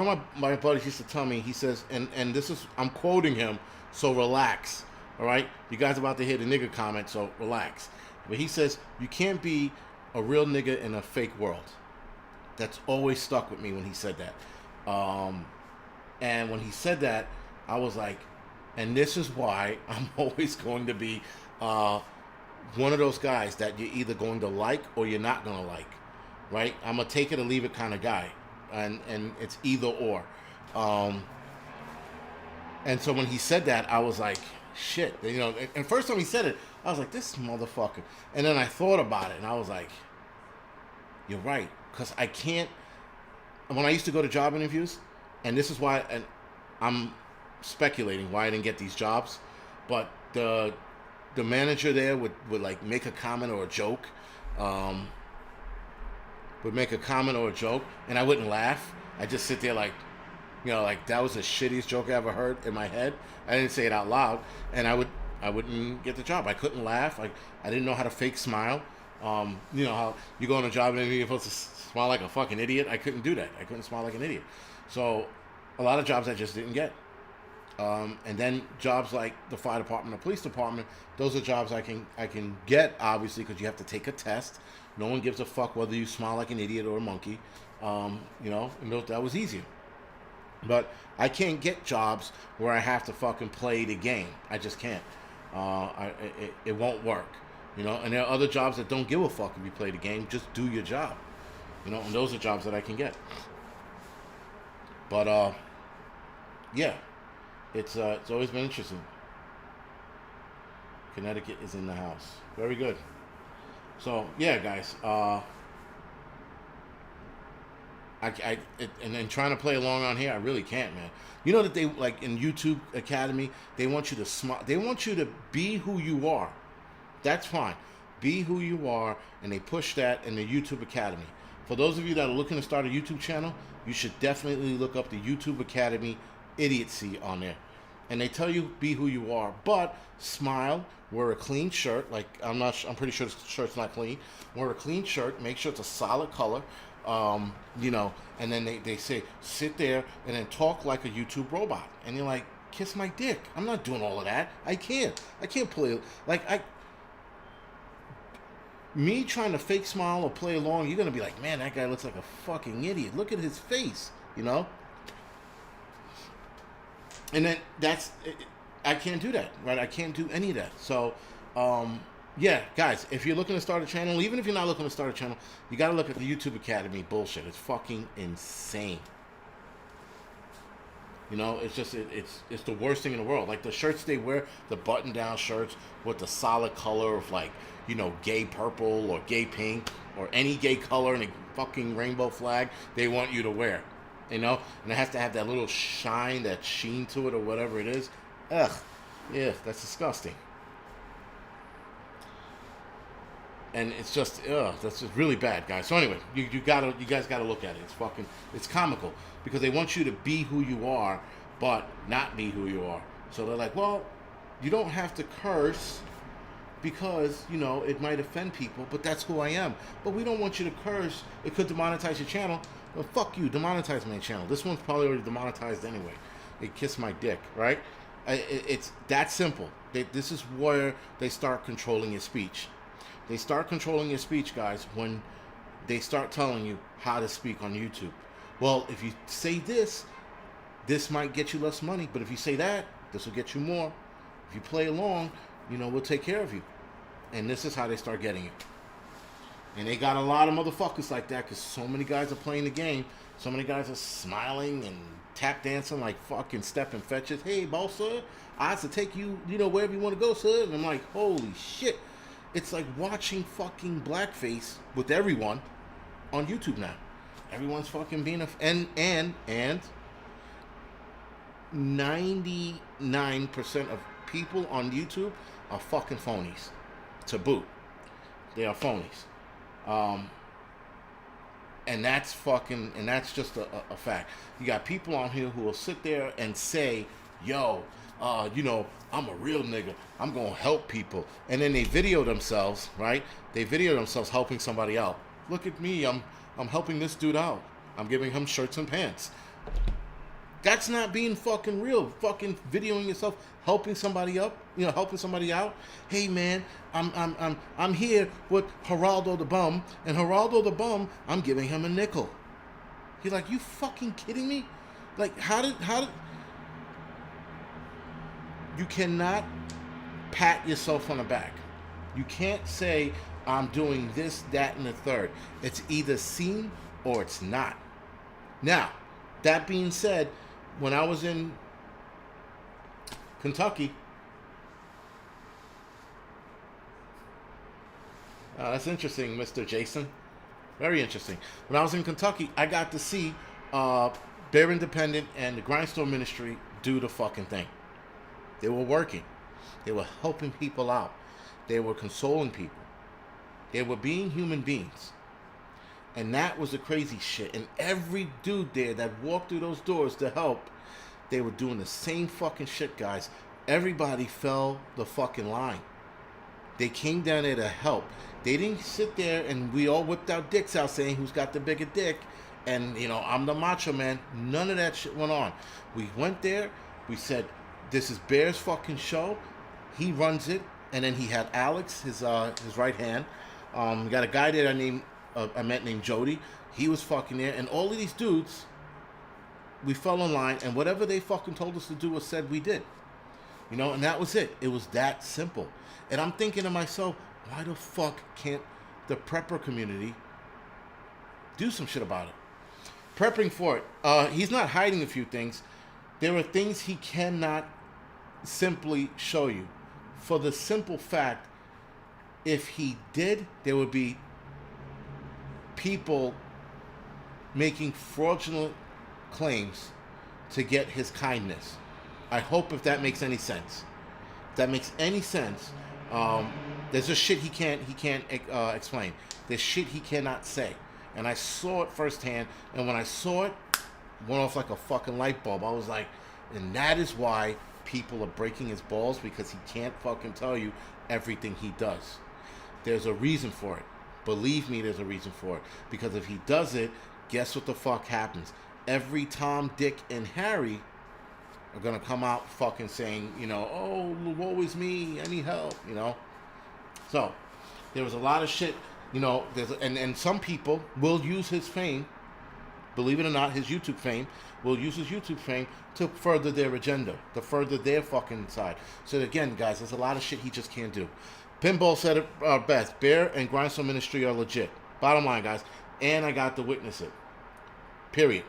Speaker 1: of my buddies used to tell me. He says, and this is, I'm quoting him. So relax. All right, you guys about to hear the nigga comment, so relax. But he says, you can't be a real nigga in a fake world. That's always stuck with me when he said that. And when he said that, I was like, and this is why I'm always going to be one of those guys that you're either going to like or you're not going to like, right? I'm a take it or leave it kind of guy. And it's either or. And so when he said that, I was like, shit, you know, and first time he said it, I was like, this motherfucker. And then I thought about it, and I was like, you're right, because I can't, when I used to go to job interviews, and this is why, and I'm speculating why I didn't get these jobs, but the manager there would like make a comment or a joke, and I wouldn't laugh. I'd just sit there like, you know, like that was the shittiest joke I ever heard in my head. I didn't say it out loud, and I wouldn't get the job. I couldn't laugh. I didn't know how to fake smile. You know how you go on a job and you're supposed to smile like a fucking idiot. I couldn't do that. I couldn't smile like an idiot. So a lot of jobs I just didn't get. And then jobs like the fire department, the police department, those are jobs I can get, obviously, because you have to take a test. No one gives a fuck whether you smile like an idiot or a monkey. You know, and that was easier. But I can't get jobs where I have to fucking play the game. I just can't. It won't work. You know, and there are other jobs that don't give a fuck if you play the game. Just do your job. You know, and those are jobs that I can get. But, yeah. It's always been interesting. Connecticut is in the house. Very good. So, yeah, guys. And then trying to play along on here, I really can't, man. You know that they, like in YouTube Academy, they want you to smile. They want you to be who you are. That's fine. Be who you are, and they push that in the YouTube Academy. For those of you that are looking to start a YouTube channel, you should definitely look up the YouTube Academy idiocy on there. And they tell you be who you are, but smile, wear a clean shirt. Like I'm pretty sure the shirt's not clean. Wear a clean shirt. Make sure it's a solid color. You know, and then they say, sit there and then talk like a YouTube robot. And you're like, kiss my dick. I'm not doing all of that. I can't play, me trying to fake smile or play along, you're going to be like, man, that guy looks like a fucking idiot. Look at his face, you know? And then I can't do that, right? I can't do any of that. So, yeah, guys, if you're looking to start a channel, even if you're not looking to start a channel, you got to look at the YouTube Academy bullshit. It's fucking insane. You know, it's just, it's the worst thing in the world. Like the shirts they wear, the button-down shirts with the solid color of like, you know, gay purple or gay pink or any gay color in a fucking rainbow flag they want you to wear. You know, and it has to have that little shine, that sheen to it or whatever it is. Ugh, yeah, that's disgusting. And it's just, that's just really bad, guys. So anyway, you guys gotta look at it. It's comical because they want you to be who you are, but not be who you are. So they're like, well, you don't have to curse because, it might offend people, but that's who I am. But we don't want you to curse. It could demonetize your channel. Well, fuck you, demonetize my channel. This one's probably already demonetized anyway. They kiss my dick, right? It's that simple. This is where they start controlling your speech. They start controlling your speech, guys, when they start telling you how to speak on YouTube. Well, if you say this might get you less money, but if you say that, this will get you more. If you play along, we'll take care of you. And this is how they start getting you. And they got a lot of motherfuckers like that because so many guys are playing the game. So many guys are smiling and tap dancing like fucking stepping fetches. Hey, boss, sir, I have to take you, wherever you want to go, sir. And I'm like, holy shit. It's like watching fucking blackface with everyone on YouTube now. Everyone's fucking being and 99% of people on YouTube are fucking phonies. To boot. They are phonies. And that's just a fact. You got people on here who will sit there and say, yo, I'm a real nigga. I'm going to help people. And then they video themselves, right? They video themselves helping somebody out. Look at me. I'm helping this dude out. I'm giving him shirts and pants. That's not being fucking real. Fucking videoing yourself, helping somebody up, helping somebody out. Hey man, I'm here with Geraldo the Bum, and Geraldo the Bum, I'm giving him a nickel. He's like, you fucking kidding me? Like, how did you cannot pat yourself on the back. You can't say I'm doing this, that, and the third. It's either seen or it's not. Now, that being said, when I was in Kentucky, that's interesting, Mr. Jason. Very interesting. When I was in Kentucky, I got to see Bear Independent and the Grindstone Ministry do the fucking thing. They were working. They were helping people out. They were consoling people. They were being human beings. And that was the crazy shit. And every dude there that walked through those doors to help, they were doing the same fucking shit, guys. Everybody fell the fucking line. They came down there to help. They didn't sit there and we all whipped our dicks out saying who's got the bigger dick. And, I'm the macho man. None of that shit went on. We went there. We said, this is Bear's fucking show. He runs it. And then he had Alex, his right hand. We got a guy there I met named Jody. He was fucking there. And all of these dudes, we fell in line. And whatever they fucking told us to do or said, we did. And that was it. It was that simple. And I'm thinking to myself, why the fuck can't the prepper community do some shit about it? Prepping for it. He's not hiding a few things. There are things he cannot simply show you. For the simple fact, if he did, there would be people making fraudulent claims to get his kindness. I hope if that makes any sense. If that makes any sense, there's just shit he can't explain. There's shit he cannot say. And I saw it firsthand, and when I saw it, went off like a fucking light bulb. I was like, and that is why people are breaking his balls, because he can't fucking tell you everything he does. There's a reason for it. Believe me, there's a reason for it. Because if he does it, guess what the fuck happens? Every Tom, Dick, and Harry are gonna come out fucking saying, oh, woe is me, I need help, So, there was a lot of shit, and some people will use his fame, believe it or not, his YouTube fame, will use his YouTube fame to further their agenda, to further their fucking side. So again, guys, there's a lot of shit he just can't do. Pinball said it best. Bear and Grindstone Ministry are legit. Bottom line, guys. And I got to witness it. Period.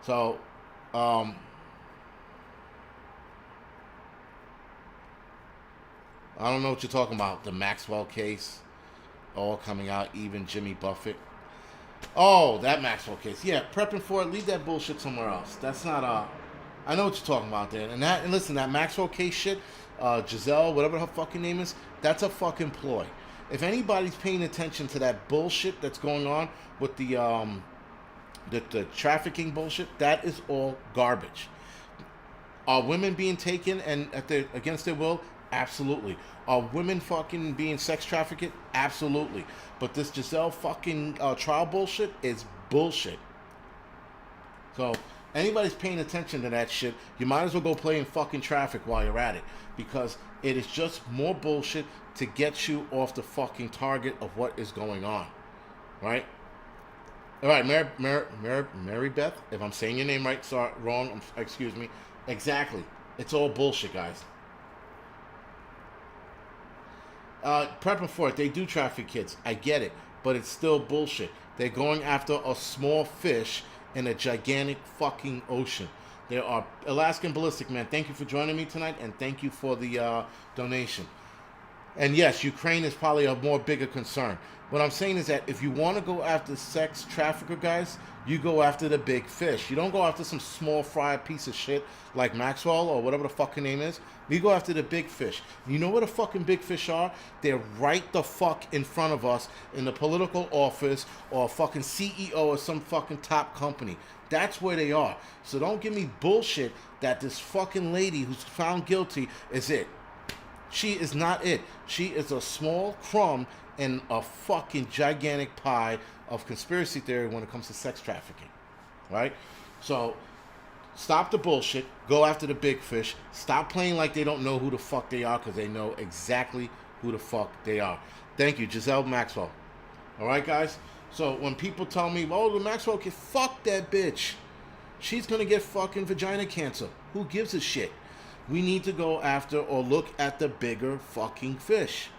Speaker 1: So, I don't know what you're talking about. The Maxwell case, all coming out, even Jimmy Buffett. Oh, that Maxwell case. Yeah, prepping for it. Leave that bullshit somewhere else. That's not, I know what you're talking about there. And listen, that Maxwell case shit, Giselle, whatever her fucking name is, that's a fucking ploy. If anybody's paying attention to that bullshit that's going on with the trafficking bullshit, that is all garbage. Are women being taken and against their will? Absolutely. Are women fucking being sex trafficked? Absolutely. But this Giselle fucking trial bullshit is bullshit. So anybody's paying attention to that shit, you might as well go play in fucking traffic while you're at it, because it is just more bullshit to get you off the fucking target of what is going on, right? All right, Mary Beth, if I'm saying your name right, sorry, wrong, excuse me. Exactly. It's all bullshit, guys. Prepping for it, they do traffic kids. I get it, but it's still bullshit. They're going after a small fish in a gigantic fucking ocean. There are Alaskan Ballistic Man. Thank you for joining me tonight, and thank you for the donation. And yes, Ukraine is probably a more bigger concern. What I'm saying is that if you want to go after sex trafficker guys, you go after the big fish. You don't go after some small fry piece of shit like Maxwell or whatever the fucking name is. You go after the big fish. You know where the fucking big fish are? They're right the fuck in front of us in the political office or a fucking CEO of some fucking top company. That's where they are. So don't give me bullshit that this fucking lady who's found guilty is it. She is not it. She is a small crumb in a fucking gigantic pie of conspiracy theory when it comes to sex trafficking, right? So stop the bullshit. Go after the big fish. Stop playing like they don't know who the fuck they are, because they know exactly who the fuck they are. Thank you, Giselle Maxwell. All right, guys? So when people tell me, oh, the Maxwell kid, fuck that bitch. She's going to get fucking vagina cancer. Who gives a shit? We need to go after or look at the bigger fucking fish.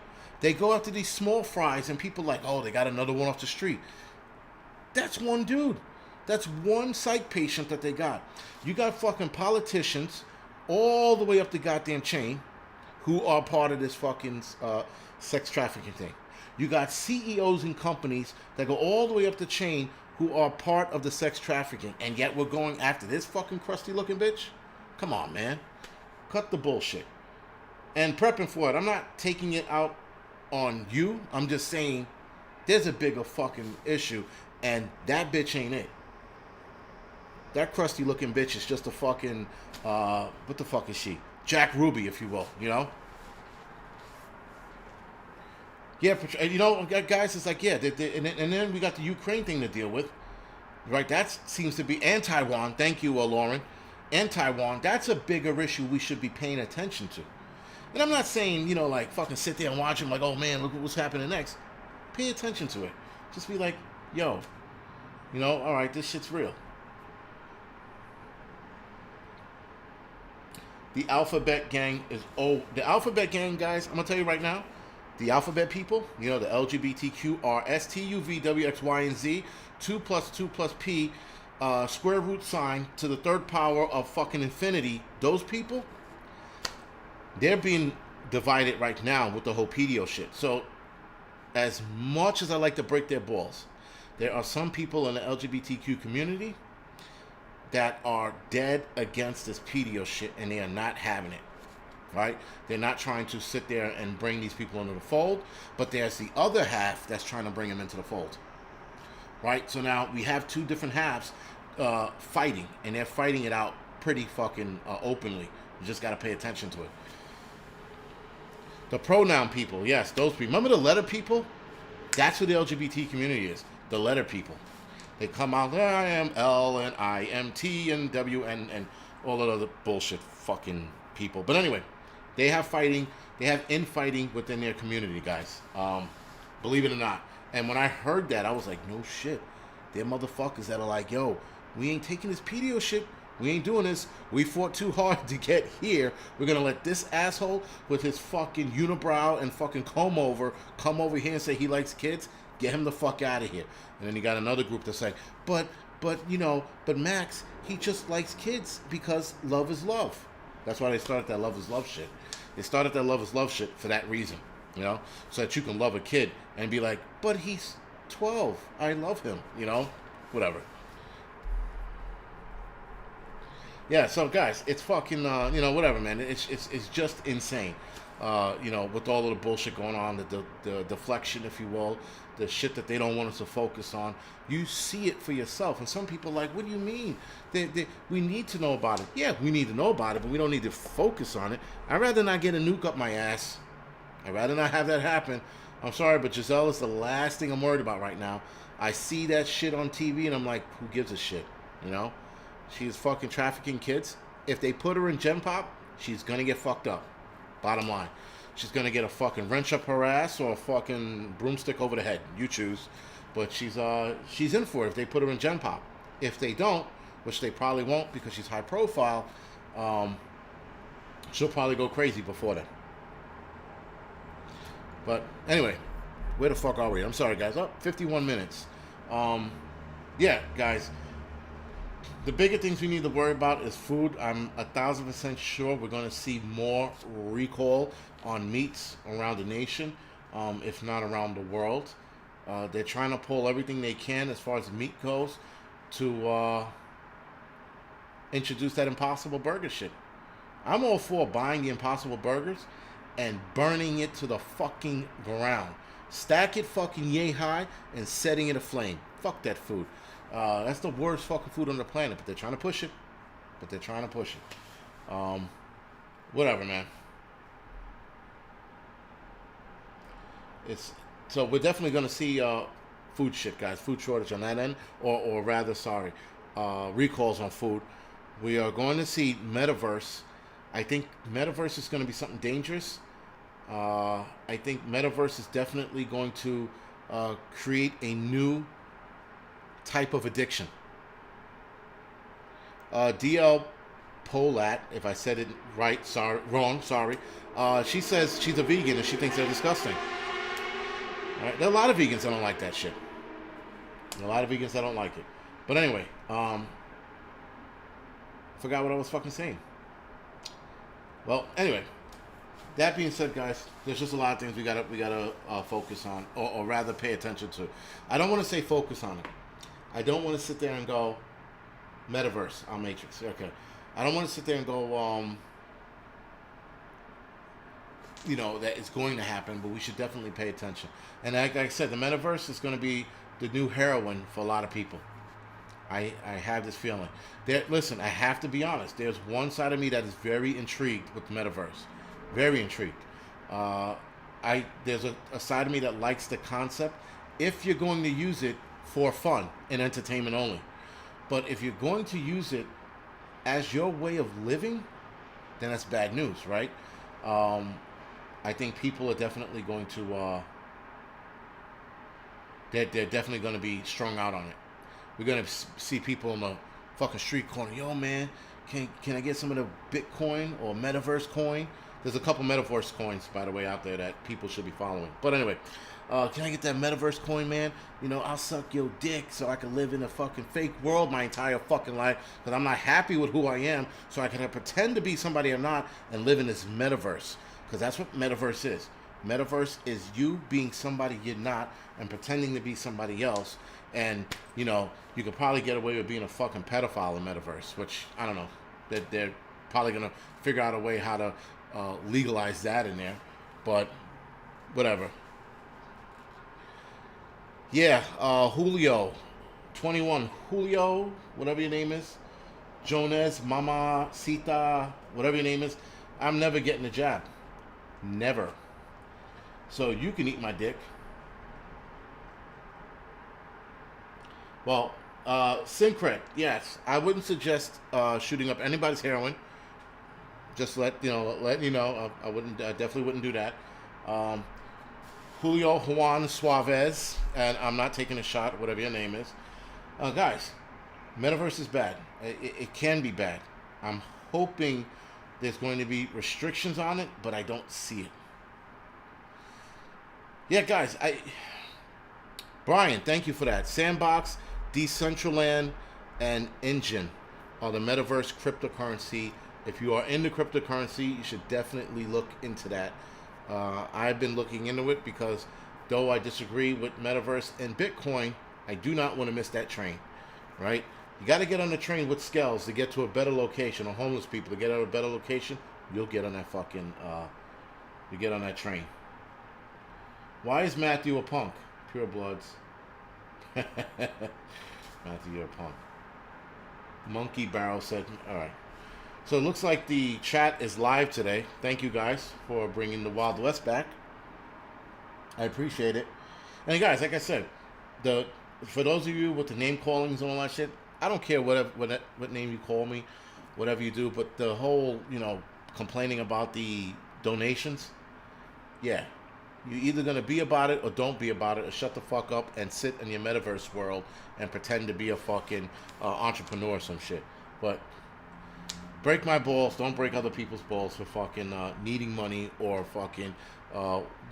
Speaker 1: They go after these small fries and people like, oh, they got another one off the street. That's one dude. That's one psych patient that they got. You got fucking politicians all the way up the goddamn chain who are part of this fucking sex trafficking thing. You got CEOs and companies that go all the way up the chain who are part of the sex trafficking, and yet we're going after this fucking crusty looking bitch? Come on, man. Cut the bullshit. And prepping for it, I'm not taking it out on you. I'm just saying there's a bigger fucking issue, and that bitch ain't it. That crusty looking bitch is just a fucking, what the fuck is she? Jack Ruby, if you will, you know? Yeah, you know, guys, it's like, yeah, and then we got the Ukraine thing to deal with, right? That seems to be, and Taiwan, thank you, Lauren, and Taiwan, that's a bigger issue we should be paying attention to. And I'm not saying, you know, like, fucking sit there and watch them like, oh, man, look what's happening next. Pay attention to it. Just be like, yo, you know, all right, this shit's real. The Alphabet Gang is the Alphabet Gang, guys, I'm going to tell you right now, the Alphabet people, you know, the LGBTQ are STUV, and Z, 2 plus 2 plus P, square root sign to the third power of fucking infinity. Those people, they're being divided right now with the whole pedo shit. So, as much as I like to break their balls, there are some people in the LGBTQ community that are dead against this pedo shit, and they are not having it, right? They're not trying to sit there and bring these people into the fold, but there's the other half that's trying to bring them into the fold, right? So now we have two different halves fighting, and they're fighting it out pretty fucking openly. You just got to pay attention to it. The pronoun people, yes, those people. Remember the letter people? That's who the LGBT community is. The letter people. They come out, I am L and I am T and W and all that other bullshit fucking people. But anyway, they have fighting. They have infighting within their community, guys. Believe it or not. And when I heard that, I was like, no shit. They're motherfuckers that are like, yo, we ain't taking this pedo shit. We ain't doing this. We fought too hard to get here. We're going to let this asshole with his fucking unibrow and fucking comb over come over here and say he likes kids. Get him the fuck out of here. And then you got another group that's like, but Max, he just likes kids because love is love. That's why they started that love is love shit. They started that love is love shit for that reason, you know, so that you can love a kid and be like, but he's 12. I love him, you know, whatever. Yeah, so guys, it's fucking, you know, whatever, man. It's just insane. with all of the bullshit going on, the deflection, if you will, the shit that they don't want us to focus on. You see it for yourself. And some people are like, what do you mean? We need to know about it. Yeah, we need to know about it, but we don't need to focus on it. I'd rather not get a nuke up my ass. I'd rather not have that happen. I'm sorry, but Giselle is the last thing I'm worried about right now. I see that shit on TV, and I'm like, who gives a shit? You know? She's fucking trafficking kids. If they put her in Gen Pop, she's gonna get fucked up. Bottom line. She's gonna get a fucking wrench up her ass or a fucking broomstick over the head. You choose. But she's in for it if they put her in Gen Pop. If they don't, which they probably won't because she's high profile, she'll probably go crazy before then. But anyway, where the fuck are we? I'm sorry, guys. 51 minutes. Yeah, guys. The bigger things we need to worry about is food. I'm 1,000% sure we're going to see more recall on meats around the nation, if not around the world. They're trying to pull everything they can as far as meat goes to introduce that Impossible Burger shit. I'm all for buying the Impossible Burgers and burning it to the fucking ground. Stack it fucking yay high and setting it aflame. Fuck that food. That's the worst fucking food on the planet, but they're trying to push it. Whatever, man. So we're definitely going to see food shit, guys. Food shortage on that end, or rather, sorry, recalls on food. We are going to see Metaverse. I think Metaverse is going to be something dangerous. I think Metaverse is definitely going to create a new type of addiction. DL Polat, if I said it right, wrong, sorry. She says she's a vegan and she thinks they're disgusting. Right? There are a lot of vegans that don't like that shit. A lot of vegans that don't like it. But anyway, forgot what I was fucking saying. Well, anyway, that being said, guys, there's just a lot of things we gotta focus on, or rather pay attention to. I don't want to say focus on it. I don't want to sit there and go Metaverse on Matrix. Okay, I don't want to sit there and go that it's going to happen, but we should definitely pay attention. And like I said, the Metaverse is going to be the new heroin for a lot of people. I have this feeling. Listen, I have to be honest. There's one side of me that is very intrigued with the Metaverse. Very intrigued. There's a side of me that likes the concept if you're going to use it for fun and entertainment only. But if you're going to use it as your way of living, then that's bad news, right? I think people are definitely going to they're definitely going to be strung out on it. We're going to see people on the fucking street corner. Yo, man, can I get some of the Bitcoin or Metaverse coin? There's a couple Metaverse coins, by the way, out there that people should be following. But anyway, can I get that Metaverse coin, man? I'll suck your dick so I can live in a fucking fake world my entire fucking life because I'm not happy with who I am, so I can pretend to be somebody I'm not and live in this Metaverse. Because that's what Metaverse is. Metaverse is you being somebody you're not and pretending to be somebody else. And, you could probably get away with being a fucking pedophile in Metaverse, which, I don't know. They're probably going to figure out a way how to legalize that in there. But, whatever. Yeah, Julio, 21. Julio, whatever your name is. Jones, Mama, Sita, whatever your name is. I'm never getting a jab. Never. So you can eat my dick. Well, Syncret, yes. I wouldn't suggest shooting up anybody's heroin. Just let you know. I wouldn't. I definitely wouldn't do that. Julio Juan Suarez, and I'm not taking a shot, whatever your name is. Guys, Metaverse is bad. It can be bad. I'm hoping there's going to be restrictions on it, but I don't see it. Yeah, guys, Brian, thank you for that. Sandbox, Decentraland, and Engine are the Metaverse cryptocurrency. If you are into cryptocurrency, you should definitely look into that. I've been looking into it because though I disagree with Metaverse and Bitcoin, I do not want to miss that train, right? You got to get on the train with scales to get to a better location, or homeless people to get out of a better location. You'll get on that fucking to get on that train. Why is Matthew a punk? Pure Bloods. Matthew, you're a punk. Monkey Barrel said, alright. So it looks like the chat is live today. Thank you guys for bringing the Wild West back. I appreciate it. And guys, like I said, for those of you with the name callings and all that shit, I don't care what name you call me, whatever you do, but the whole, complaining about the donations, yeah. You're either going to be about it or don't be about it, or shut the fuck up and sit in your metaverse world and pretend to be a fucking entrepreneur or some shit. But break my balls, don't break other people's balls for fucking needing money or fucking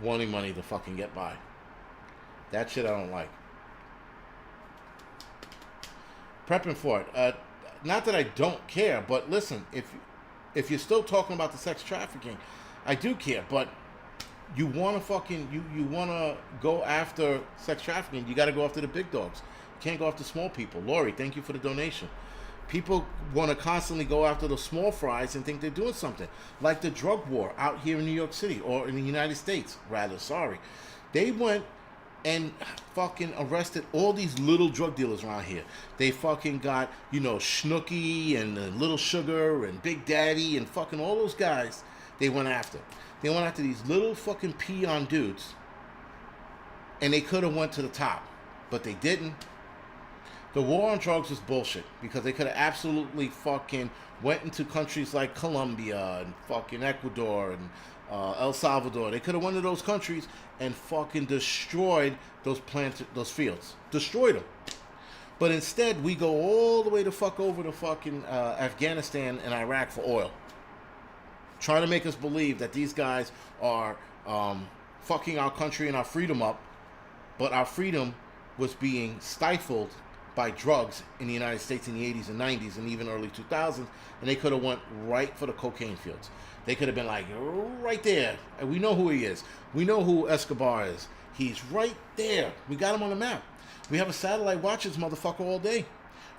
Speaker 1: wanting money to fucking get by. That shit I don't like. Prepping for it. Not that I don't care, but listen, if you're still talking about the sex trafficking, I do care, but you want to you want to go after sex trafficking, you got to go after the big dogs. You can't go after small people. Lori, thank you for the donation. People want to constantly go after the small fries and think they're doing something. Like the drug war out here in New York City, or in the United States, rather, sorry. They went and fucking arrested all these little drug dealers around here. They fucking got, Snooki and Little Sugar and Big Daddy and fucking all those guys they went after. They went after these little fucking peon dudes, and they could have went to the top, but they didn't. The war on drugs was bullshit, because they could have absolutely fucking went into countries like Colombia and fucking Ecuador and El Salvador. They could have went to those countries and fucking destroyed those fields. Destroyed them. But instead, we go all the way the fuck over to fucking Afghanistan and Iraq for oil. Trying to make us believe that these guys are fucking our country and our freedom up, but our freedom was being stifled by drugs in the United States in the 80s and 90s and even early 2000s, and they could have went right for the cocaine fields. They could have been like, right there. And we know who he is. We know who Escobar is. He's right there. We got him on the map. We have a satellite watch this motherfucker all day.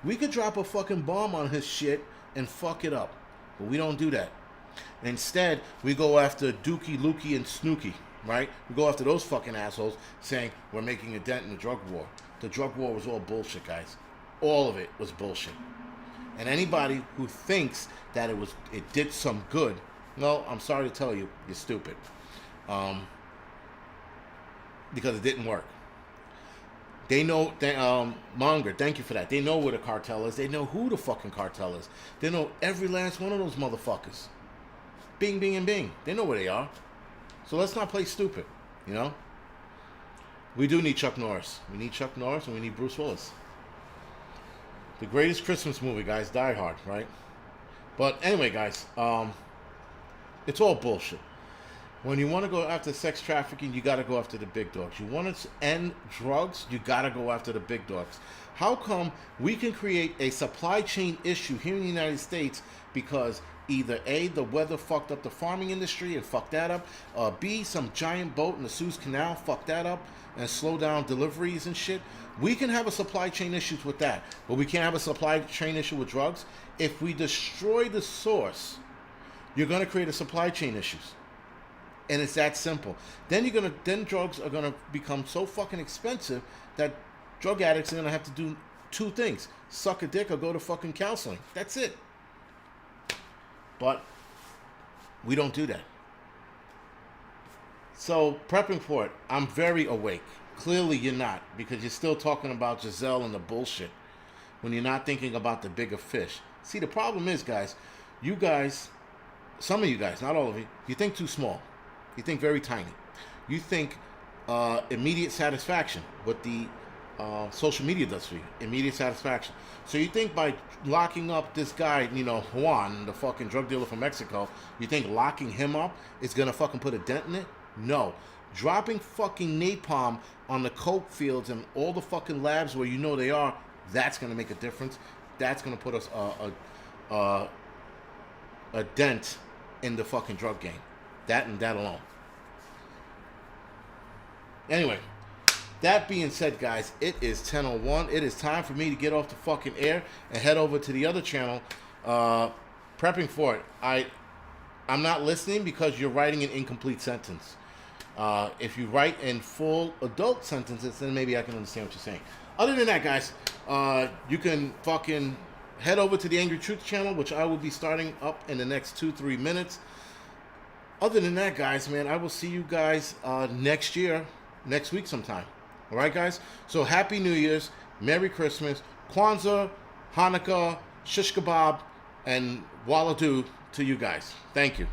Speaker 1: We could drop a fucking bomb on his shit and fuck it up, but we don't do that. Instead, we go after Dookie, Lukey, and Snooki, right? We go after those fucking assholes saying we're making a dent in the drug war. The drug war was all bullshit, guys. All of it was bullshit. And anybody who thinks that it did some good, no, I'm sorry to tell you, you're stupid. Because it didn't work. They know, Monger, thank you for that. They know where the cartel is. They know who the fucking cartel is. They know every last one of those motherfuckers. Bing, bing, and bing. They know where they are. So let's not play stupid, We do need Chuck Norris. We need Chuck Norris and we need Bruce Willis. The greatest Christmas movie, guys. Die Hard, right? But anyway, guys, it's all bullshit. When you want to go after sex trafficking, you got to go after the big dogs. You want to end drugs, you got to go after the big dogs. How come we can create a supply chain issue here in the United States because either A, the weather fucked up the farming industry and fucked that up, B, some giant boat in the Suez Canal fucked that up and slow down deliveries and shit? We can have a supply chain issues with that, but we can't have a supply chain issue with drugs. If we destroy the source, you're going to create a supply chain issues. And it's that simple. Then drugs are gonna become so fucking expensive that drug addicts are gonna have to do two things: suck a dick or go to fucking counseling. That's it. But we don't do that. So prepping for it, I'm very awake. Clearly you're not, because you're still talking about Giselle and the bullshit when you're not thinking about the bigger fish. See, the problem is, guys, you guys, some of you guys, not all of you, you think too small. You think very tiny. You think immediate satisfaction, what the social media does for you. Immediate satisfaction. So you think by locking up this guy, Juan, the fucking drug dealer from Mexico, you think locking him up is going to fucking put a dent in it? No. Dropping fucking napalm on the coke fields and all the fucking labs where they are, that's going to make a difference. That's going to put us a dent in the fucking drug game. That and that alone. Anyway, that being said, guys, it is 10:01. It is time for me to get off the fucking air and head over to the other channel, prepping for it. I'm not listening because you're writing an incomplete sentence. If you write in full adult sentences, then maybe I can understand what you're saying. Other than that, guys, you can fucking head over to the Angry Truth channel, which I will be starting up in the next 2-3 minutes. Other than that, guys, man, I will see you guys next week sometime. All right, guys? So Happy New Year's, Merry Christmas, Kwanzaa, Hanukkah, Shish Kebab, and Walladoo to you guys. Thank you.